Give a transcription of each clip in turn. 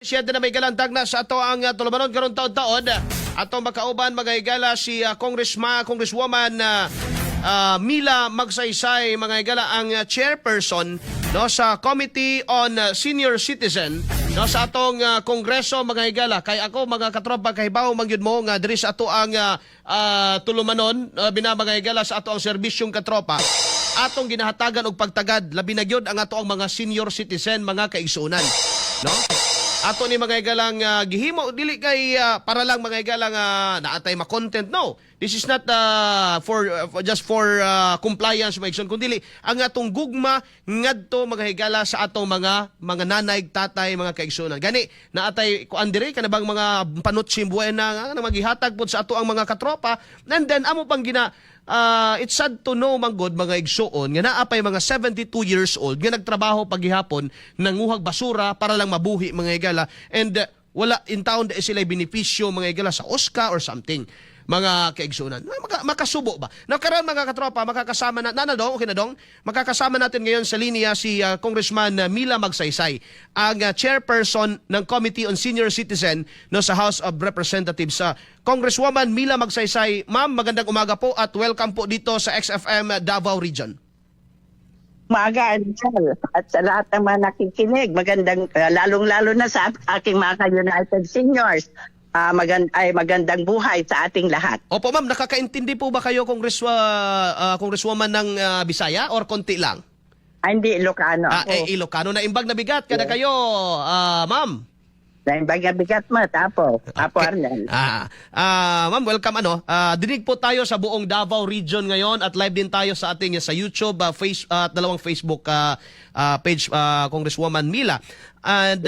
Siya din na may galantag na sa ato ang tulumanon karon taon-taon. Atong makauban mga higala si Congresswoman Mila Magsaysay, mga higala ang chairperson no sa Committee on Senior Citizen no sa atong kongreso, mga higala. Kay ako mga katropa kahibaw mangyud mo nga diri sa ato ang tulumanon mga higala sa ato ang serbisyong katropa. Atong ginahatagan og pagtagad labi na gyud ang ato ang mga senior citizen, mga kaigsuonan. No? Ato ni mga igalang gihimo dili kay para lang mga igalang naatay ma-content. No, this is not just for compliance maigsoon, kundi ang atong gugma ngadto mga higala sa atong mga nanay, tatay, mga kaigsuonan. Gani naatay kuan diri kanabang mga panutsim buena nga magihatag pod sa ato ang mga katropa, and then amo pang it's sad to know manggod mga igsuon nga naapay mga 72 years old nga nagtrabaho paghihapon nanguhag basura para lang mabuhi mga higala, and wala in town sila benepisyo mga higala sa OSCA or something, mga kaigsunan. Makasubo ba? Now karon mga katropa, makakasama na dong, okay na dong. Makakasama natin ngayon sa linya si Congressman Mila Magsaysay, ang chairperson ng Committee on Senior Citizen no sa House of Representatives. Congresswoman Mila Magsaysay, ma'am, magandang umaga po at welcome po dito sa XFM Davao Region. Umaga, at sa lahat ng mga nakikinig, magandang, lalong-lalo na sa aking mga United Seniors, magandang buhay sa ating lahat. Opo ma'am, nakakaintindi po ba kayo Congresswoman ng Bisaya or konti lang? Hindi, Ilocano. Ilocano na imbag na bigat kada kayo, ma'am. Bigat mo, Apo Arnel. Ma'am, welcome. Dinig po tayo sa buong Davao Region ngayon at live din tayo sa ating sa YouTube, at dalawang Facebook page, Congresswoman Mila. And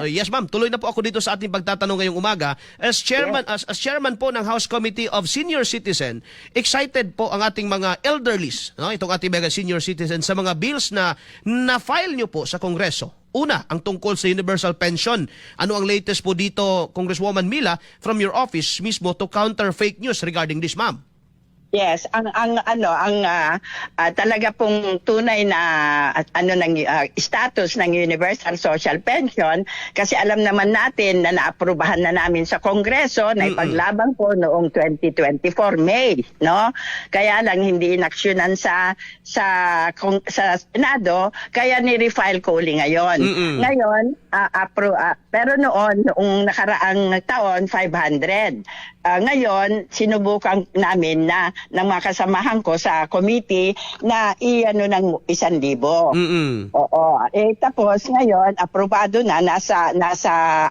yes ma'am, tuloy na po ako dito sa ating pagtatanong ngayong umaga. As chairman po ng House Committee of Senior Citizen, excited po ang ating mga elderlies, no? Itong ating mga senior citizen sa mga bills na na-file nyo po sa Kongreso. Una, ang tungkol sa universal pension. Ano ang latest po dito, Congresswoman Mila, from your office mismo to counter fake news regarding this, ma'am? Yes, talaga pong tunay na status ng Universal Social Pension, kasi alam naman natin na naaprubahan na namin sa Kongreso na ipaglaban po noong 2024 May, no? Kaya lang hindi inaksyonan sa Senado, kaya ni-refile ko uli ngayon. Ngayon, pero noong nakaraang taon 500. Ngayon, sinubukan namin na ng mga kasamahan ko sa committee na ng 1,000. Oo. Tapos ngayon, aprobado na, nasa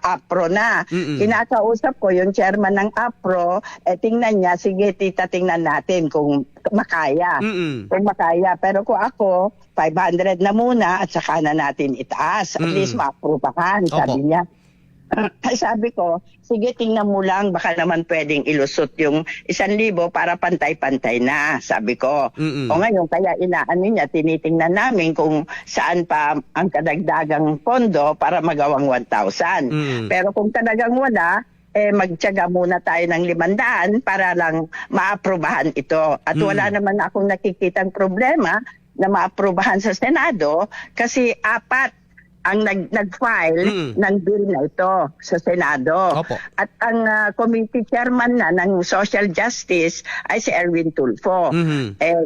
APRO na. Kinakausap ko yung chairman ng APRO, tingnan niya, sige tita, tingnan natin kung makaya. Kung makaya. Pero kung ako, 500 na muna at saka na natin itaas. At least maaprobahan, sabi niya. Sabi ko, sige tingnan mo lang, baka naman pwedeng ilusot yung 1,000 para pantay-pantay na, sabi ko. O ngayon, kaya niya, tinitingnan namin kung saan pa ang kadagdagang pondo para magawang 1,000. Pero kung talagang wala, magtiyaga muna tayo ng 500 para lang maaprobahan ito. At wala naman akong nakikitang problema na maaprobahan sa Senado kasi 4 ang nag-file ng bill na ito sa Senado. Opo. At ang committee chairman na ng Social Justice ay si Erwin Tulfo.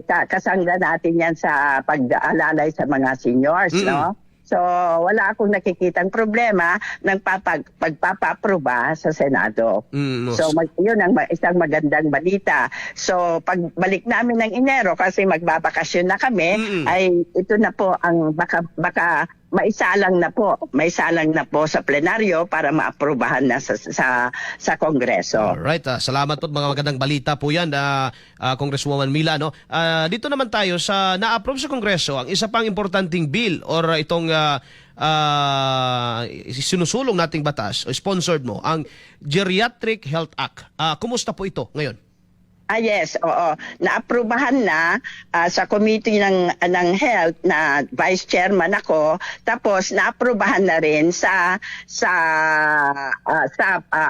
Kasangga natin yan sa pag-alalay sa mga seniors, no? So, wala akong nakikitang problema ng pagpapa-aproba sa Senado. So, yun ang isang magandang balita. So, pagbalik namin ng Enero, kasi magbabakasyon na kami, ay ito na po ang baka maisalang na po sa plenaryo para maaprobahan na sa Kongreso. Alright, salamat po, mga magandang balita po yan, Congresswoman Mila. No? Dito naman tayo sa na-approve sa Kongreso, ang isa pang importanteng bill or itong sinusulong nating batas, sponsored mo, ang Geriatric Health Act. Kumusta po ito ngayon? Yes, oo. Naaprubahan na sa committee ng health na vice chairman ako, tapos naaprubahan na rin sa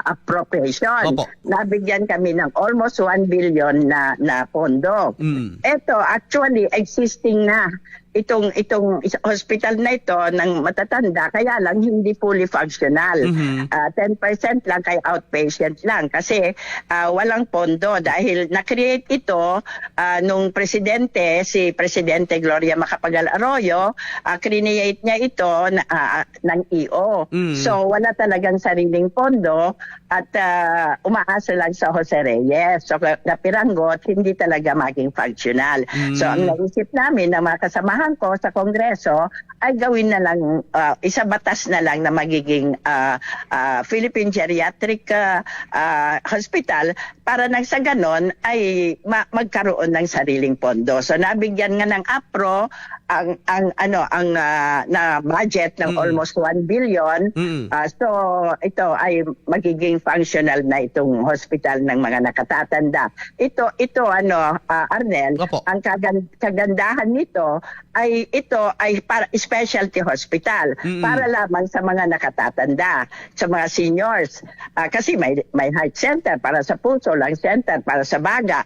appropriation. Opo. Nabigyan kami ng almost 1 billion na pondo. Ito actually existing na hospital na ito ng matatanda, kaya lang hindi fully functional. 10% lang kay outpatient lang kasi walang pondo dahil na-create ito nung si Presidente Gloria Macapagal Arroyo, create niya ito ng EO. So wala talagang sariling pondo at umaasa lang sa Jose Reyes. So napiranggot, hindi talaga maging functional. So ang naisip namin na mga kasamahan ko sa Kongreso ay gawin na lang, isa batas na lang na magiging Philippine Geriatric Hospital para nang sa ganon ay magkaroon ng sariling pondo. So nabigyan nga ng APRO ang na budget ng almost 1 billion. So ito ay magiging functional na itong hospital ng mga nakatatanda. Ito Arnel, Opo. ang kagandahan nito ay para specialty hospital para lamang sa mga nakatatanda, sa mga seniors. Kasi may heart center para sa puso, lung center para sa baga,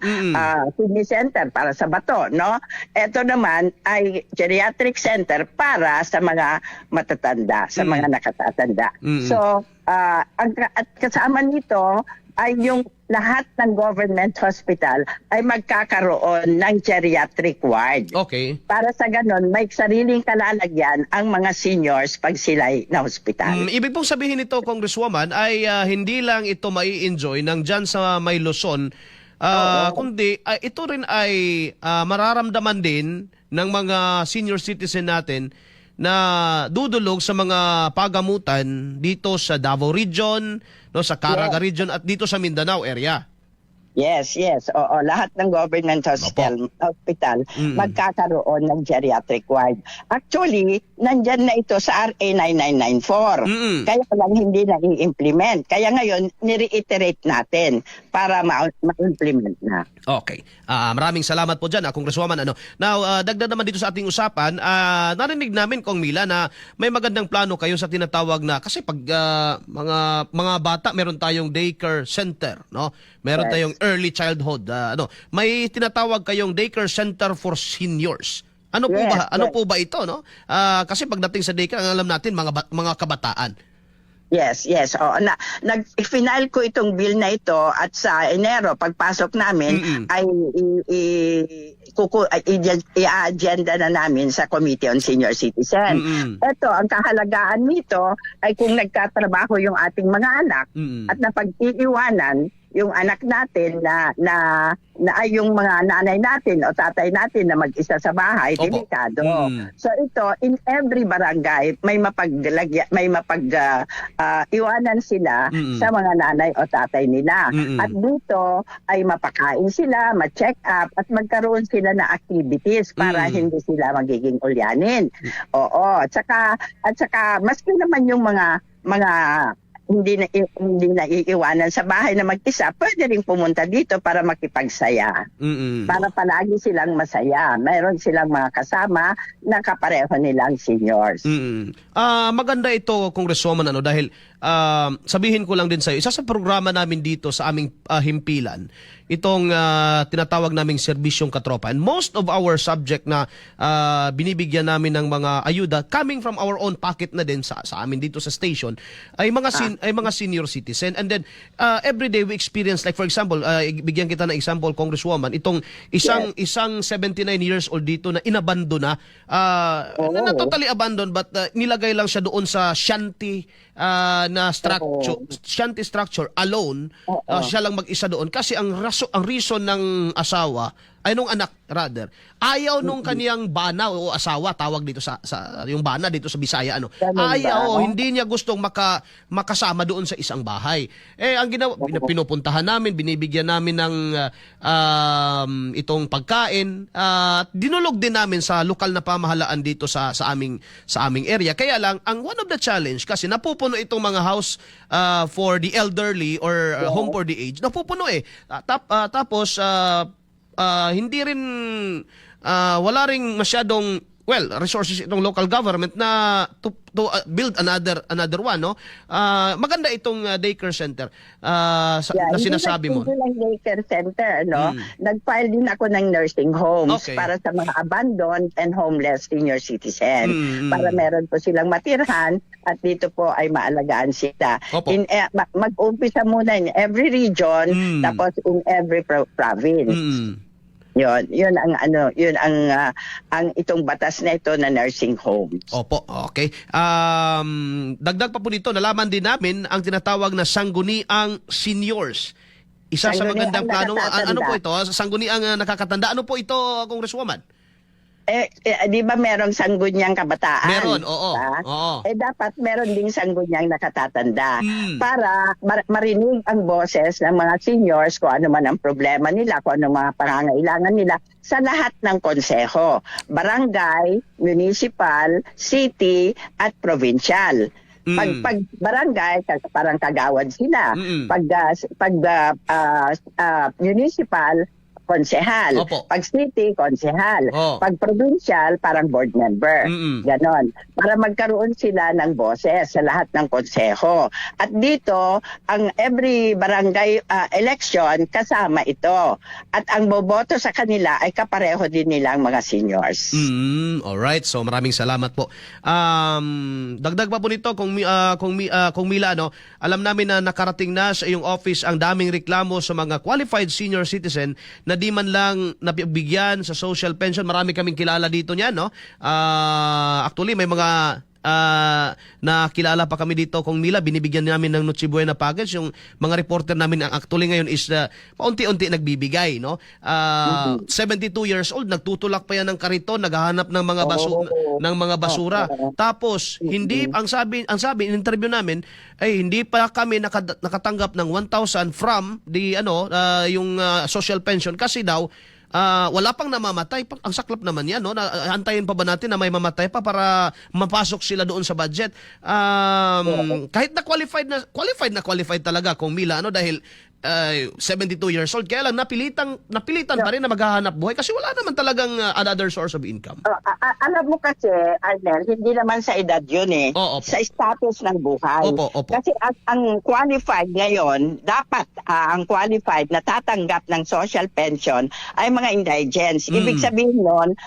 kidney center para sa bato, no? Ito naman ay geriatric center para sa mga matatanda, sa mga nakatatanda. So, at kasama nito ay yung lahat ng government hospital ay magkakaroon ng geriatric ward. Okay. Para sa ganon, may sariling kalalagyan ang mga seniors pag sila'y na hospital. Ibig pong sabihin nito, Congresswoman, ay hindi lang ito mai-enjoy ng dyan sa may Luzon, kundi ito rin ay mararamdaman din ng mga senior citizen natin na dudulog sa mga pagamutan dito sa Davao Region, no, sa Caraga Region at dito sa Mindanao area. Yes. Oo, lahat ng government hospital magkakaroon ng geriatric ward. Actually, nandyan na ito sa RA 9994. Kaya lang hindi na i-implement. Kaya ngayon, ni-reiterate natin para ma-implement na. Okay. Maraming salamat po dyan, Congresswoman. Now, dagdag naman dito sa ating usapan, narinig namin, Kong Mila, na may magandang plano kayo sa tinatawag na, kasi pag mga bata, meron tayong daycare center, no? Meron tayong early childhood. May tinatawag kayong daycare center for seniors. Ano po ba ito, no? Kasi pagdating sa daycare, ang alam natin mga kabataan. Yes. Oo, nag-final ko itong bill na ito at sa Enero pagpasok namin ay i-agenda na namin sa Committee on Senior Citizen. Ito, ang kahalagaan nito ay kung nagtatrabaho yung ating mga anak at napag-iiwanan yung anak natin na ay yung mga nanay natin o tatay natin na mag-isa sa bahay, delikado. So ito, in every barangay, may iwanan sila sa mga nanay o tatay nila. At dito ay mapakain sila, ma-check up, at magkaroon sila na activities para hindi sila magiging ulyanin. Oo. At saka maski naman yung mga hindi na iiwanan sa bahay na mag-isa, pwede rin pumunta dito para makipagsaya. Para palagi silang masaya. Mayroon silang mga kasama na kapareho nilang seniors. Maganda ito, Congresswoman, dahil sabihin ko lang din sa iyo, isa sa programa namin dito sa aming himpilan, itong tinatawag naming serbisyong katropa. And most of our subject na binibigyan namin ng mga ayuda coming from our own pocket na din sa amin dito sa station ay mga senior citizen. And then every day we experience, like for example, bigyan kita ng example, Congresswoman, itong isang 79 years old dito na inabando na totally abandoned, but nilagay lang siya doon sa shanty na structure alone. Siya lang mag-isa doon kasi ang reason ng asawa ay nung anak rather ayaw nung kaniyang bana o asawa, tawag dito sa yung bana dito sa Bisaya, ayaw, hindi niya gustong makasama doon sa isang bahay. Ang ginawa, pinupuntahan namin, binibigyan namin ng itong pagkain, dinulog din namin sa lokal na pamahalaan dito sa aming area. Kaya lang ang one of the challenge, kasi napupuno itong mga house for the elderly or home for the aged, napupuno tapos hindi rin wala ring masyadong resources itong local government na to build another one, no? Maganda itong daycare center na sinasabi mo. Hindi lang daycare center, no? Nag-file din ako ng nursing homes para sa mga abandoned and homeless senior citizen. Para meron po silang matirhan at dito po ay maalagaan sila. Mag-umpisa muna in every region tapos in every province. Yun ang itong batas na ito na nursing homes. Opo, okay. Dagdag pa po dito, nalaman din namin ang tinatawag na sangguniang seniors. Isa sa magandang plano. Ano po ito? Sangguniang nakakatanda. Ano po ito, Congresswoman? Di ba merong sanggunyang kabataan? Meron, oo. Dapat meron ding sanggunyang nakatatanda para marinig ang boses ng mga seniors kung ano man ang problema nila, kung ano mga pangangailangan nila sa lahat ng konseho, barangay, municipal, city, at provincial. Pag barangay, parang kagawad sila. Pag municipal, konsehal. Pag city, konsehal. Pag provincial, parang board member. Ganon. Para magkaroon sila ng boses sa lahat ng konseho. At dito, ang every barangay election, kasama ito. At ang boboto sa kanila ay kapareho din nilang mga seniors. Alright. So maraming salamat po. Dagdag pa po nito, kung Mila, no, alam namin na nakarating na sa iyong office ang daming reklamo sa mga qualified senior citizen na di man lang nabigyan sa social pension. Marami kaming kilala dito niyan, no? Actually, may mga nakilala pa kami dito, kung Mila, binibigyan namin ng Noche Buena package. Yung mga reporter namin ang actually ngayon is paunti-unti nagbibigay, no? 72 years old, nagtutulak pa yan ng kariton, naghahanap ng mga basura. Tapos hindi ang sabi in interview namin ay hindi pa kami nakatanggap ng 1,000 from the yung social pension kasi daw wala pang namamatay. Ang saklap naman yan, no? Antayin pa ba natin na may mamatay pa para mapasok sila doon sa budget? Kahit na qualified talaga, kung Mila, dahil 72 years old, kaya lang napilitan pa rin na maghahanap buhay kasi wala naman talagang another source of income. Alam mo kasi, Arnel, hindi naman sa edad yun sa status ng buhay. Kasi ang qualified ngayon, dapat ang qualified na tatanggap ng social pension ay mga indigents. Ibig sabihin nun,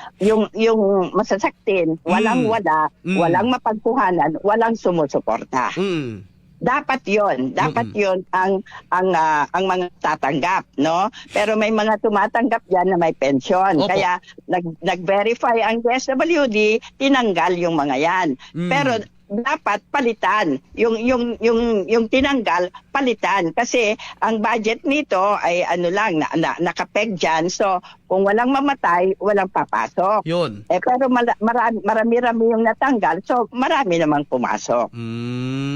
yung masasaktin, walang-wala, walang mapagkuhanan, walang sumusuporta. Dapat 'yon ang mga tatanggap, no? Pero may mga tumatanggap diyan na may pension. Kaya nag-verify ang DSWD, tinanggal yung mga 'yan. Pero dapat palitan yung tinanggal, palitan kasi ang budget nito ay nakapeg diyan. So kung walang mamatay, walang papasok. Yun. Pero marami-rami yung natanggal, so marami namang pumasok.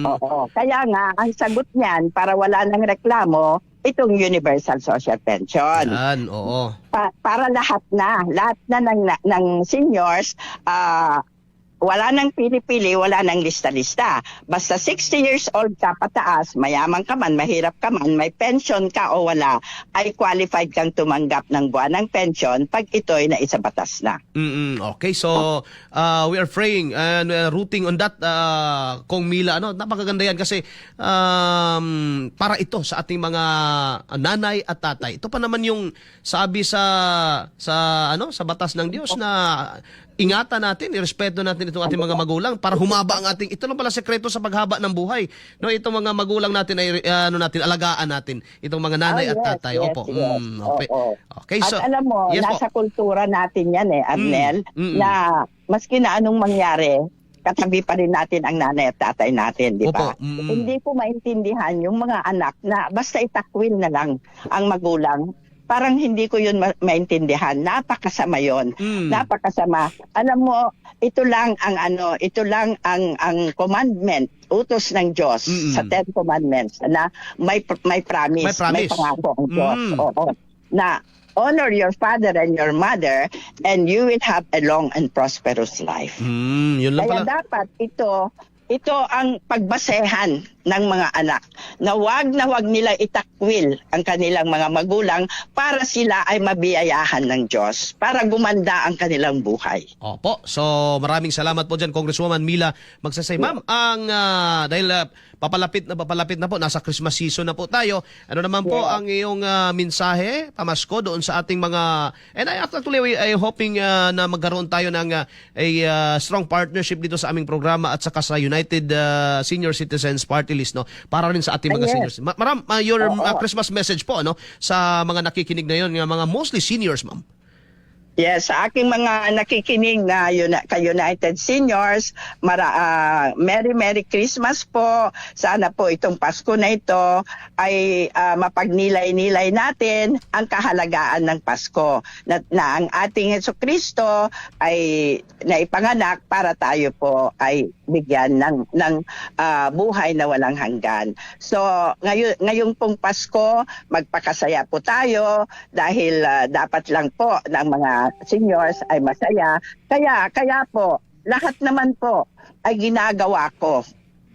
Oo. Kaya nga ang sagot niyan para wala nang reklamo, itong Universal Social Pension. Yan, oo. Para lahat na ng seniors, wala nang pili-pili, wala nang lista-lista. Basta 60 years old ka pataas, mayaman ka man, mahirap ka man, may pension ka o wala, ay qualified kang tumanggap ng buwanang pension pag ito'y naisabatas na. Okay, so we are praying and rooting on that, Kong Mila. Napakaganda yan kasi para ito sa ating mga nanay at tatay. Ito pa naman yung sabi sa batas ng Diyos na ingatan natin, irespeto natin itong ating mga magulang para humaba ang ating, ito lang pala sekreto sa paghaba ng buhay. No, itong mga magulang natin ay alagaan natin itong mga nanay at tatay. Okay, so at alam mo, nasa kultura natin yan Arnel, na maski na anong mangyari, katabi pa rin natin ang nanay at tatay natin, di ba? Hindi ko maintindihan yung mga anak na basta itakwil na lang ang magulang. Parang hindi ko yun maintindihan. Napakasama yun. Napakasama. Alam mo, ito lang ang commandment, utos ng Diyos sa 10 commandments na may promise, may pangako ang Diyos. Na honor your father and your mother and you will have a long and prosperous life. Yun lang Kaya pala. dapat ito ang pagbasehan ng mga anak na wag nila itakwil ang kanilang mga magulang para sila ay mabiyayahan ng Diyos, para gumanda ang kanilang buhay. Opo. So maraming salamat po dyan, Congresswoman Mila Magsaysay. Ma'am, dahil papalapit na po, nasa Christmas season na po tayo. Ano naman po ang iyong mensahe, pamasko doon sa ating mga, and actually I hoping na magkaroon tayo ng a strong partnership dito sa aming programa at saka sa United Senior Citizens Party List, no, para rin sa ating mga seniors. Your Christmas message po, ano, sa mga nakikinig na yun, mga mostly seniors, ma'am. Yes, sa aking mga nakikinig na ka-United Seniors, Merry Christmas po. Sana po itong Pasko na ito ay mapagnilay-nilay natin ang kahalagaan ng Pasko. Na ang ating Jesucristo ay naipanganak para tayo po ay bigyan ng buhay na walang hanggan. So, ngayong pong Pasko, magpakasaya po tayo dahil dapat lang po ng mga seniors ay masaya. Kaya po, lahat naman po ay ginagawa ko.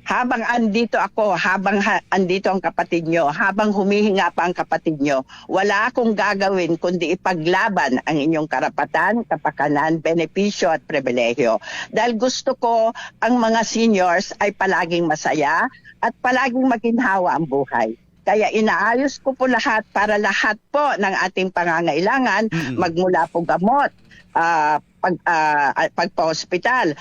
Habang andito ako, habang andito ang kapatid nyo, habang humihinga pa ang kapatid nyo, wala akong gagawin kundi ipaglaban ang inyong karapatan, kapakanan, benepisyo at pribilehyo. Dahil gusto ko ang mga seniors ay palaging masaya at palaging maginhawa ang buhay. Kaya inaayos ko po lahat para lahat po ng ating pangangailangan, magmula po gamot, pagpa-hospital,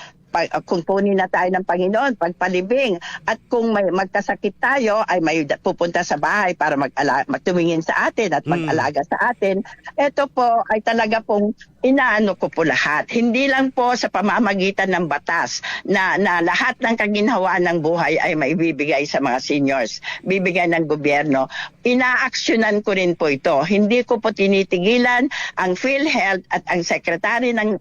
kung kunin na tayo ng Panginoon, pagpalibing, at kung may magkasakit tayo, ay may pupunta sa bahay para magtumingin sa atin at mag-alaga sa atin. Ito po ay talaga pong inaano ko po lahat. Hindi lang po sa pamamagitan ng batas na lahat ng kaginhawaan ng buhay ay maibibigay sa mga seniors, bibigay ng gobyerno. Inaaksyonan ko rin po ito. Hindi ko po tinitigilan ang PhilHealth at ang sekretary ng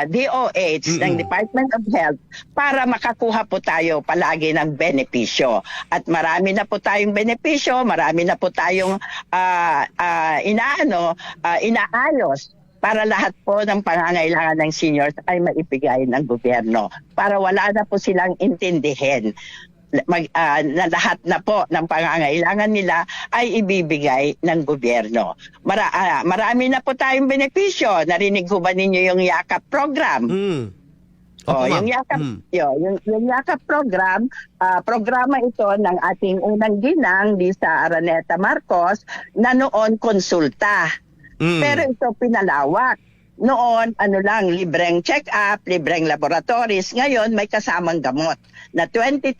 DOH, ng Department of Health, para makakuha po tayo palagi ng benepisyo. At marami na po tayong benepisyo, marami na po tayong inaayos para lahat po ng pangangailangan ng seniors ay maibigay ng gobyerno, para wala na po silang intindihin na lahat na po ng pangangailangan nila ay ibibigay ng gobyerno. Marami na po tayong benepisyo. Narinig ko ba ninyo yung YAKAP program? Yung YAKAP program, programa ito ng ating unang ginang, Lisa Araneta Marcos, na noon konsulta. Pero ito pinalawak. Noon, libreng check-up, libreng laboratories. Ngayon, may kasamang gamot na 20,000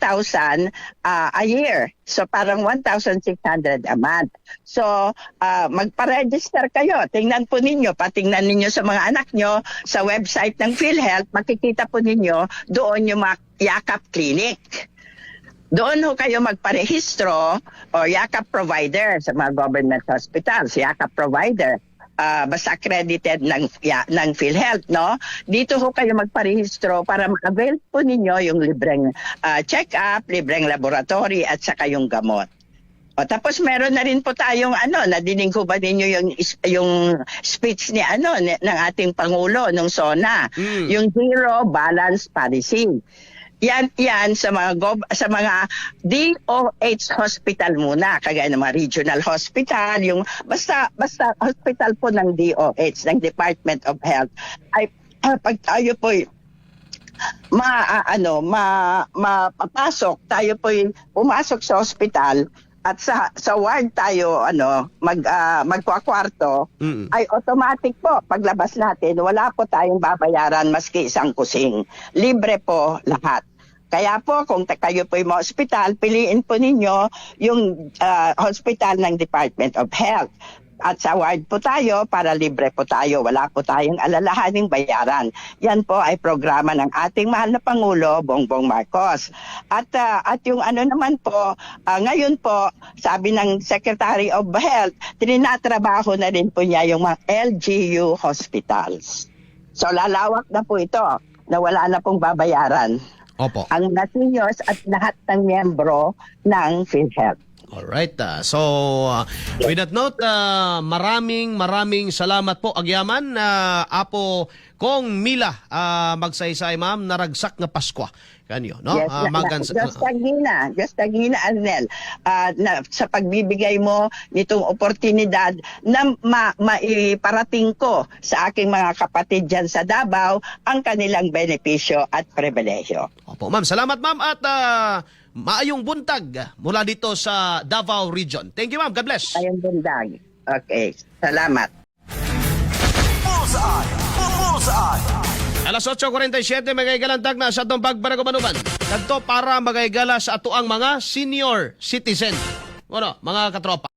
a year. So, parang 1,600 a month. So, magpa-register kayo. Tingnan po ninyo, patingnan ninyo sa mga anak nyo, sa website ng PhilHealth, makikita po ninyo doon yung mga YAKAP clinic. Doon ho kayo magparehistro o YAKAP provider sa mga government hospitals, YAKAP provider. Basta accredited ng PhilHealth, no? Dito ho kayo magparehistro para ma-avail po ninyo yung libreng check-up, libreng laboratory at saka yung gamot. O, tapos meron na rin po tayong nadinig ko ba ninyo yung speech ni ng ating Pangulo nung SONA, yung Zero Balance Policy. Yan sa mga DOH hospital muna, kagaya ng mga regional hospital, yung basta hospital po ng DOH, ng Department of Health, ay pag tayo po mapapasok, tayo po pumasok sa hospital at sa ward tayo magkwarto, ay automatic po paglabas natin wala po tayong babayaran maski isang kusing. Libre po lahat. Kaya po kung kayo po yung hospital, piliin po ninyo yung hospital ng Department of Health. At sa ward po tayo para libre po tayo. Wala po tayong alalahaning bayaran. Yan po ay programa ng ating mahal na Pangulo, Bongbong Marcos. At yung naman po, ngayon po, sabi ng Secretary of Health, trinatrabaho na rin po niya yung mga LGU hospitals. So lalawak na po ito na wala na pong babayaran. Opo. Ang mga seniors at lahat ng miyembro ng PhilHealth. Alright. With that note, maraming salamat po, Agyaman. Apo Kong Mila Magsaysay, ma'am, naragsak nga Pasko kanyo, no? Yes, just tagina, Arnel, na, sa pagbibigay mo nitong oportunidad na maiparating ko sa aking mga kapatid dyan sa Davao ang kanilang benepisyo at pribilehyo. Opo, ma'am. Salamat, ma'am. At maayong buntag mula dito sa Davao Region. Thank you, ma'am. God bless. Ayun bundag. Okay, salamat. Alas 8:47 magaygalantag na sa atong pagbaragumanuman. Kadto para magaygala sa ato ang mga senior citizen. Ano, mga katropa.